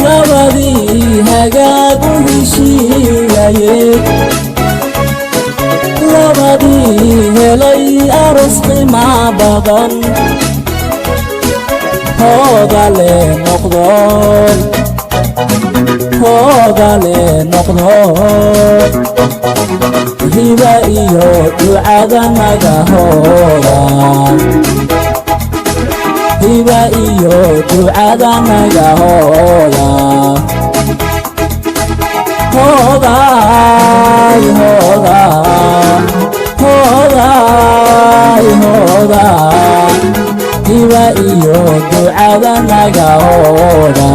labadii hagaag u heshiiyay labadii helay aroos qiimo badan hooga le noqdo hiba iyo ducada naga hooga hiba iyo ducada naga hooga hiba iyo ducada naga hooga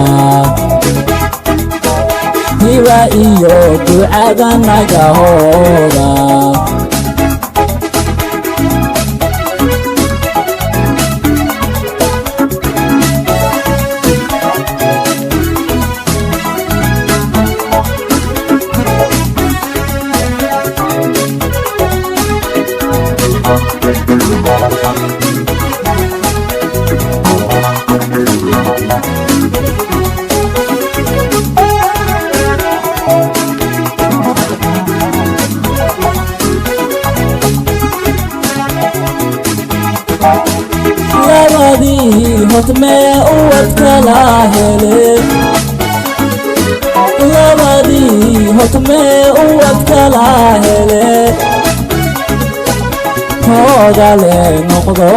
hiba iyo ducada naga hooga labadii hotmee uwad kala hele labadii hotmee uwad kala hele hooga le noqdo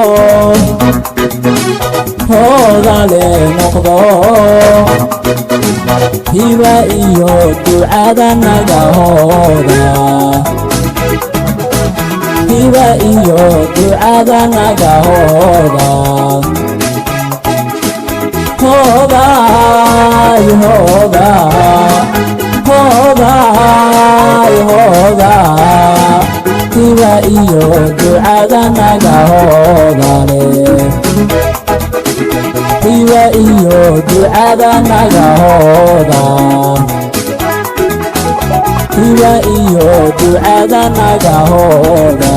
hiba iyo ducada naga hooga hiba iyo ducada naga hooga hiba iyo ducada naga hooga hiba iyo ducada naga hooga hiba iyo ducada naga hooga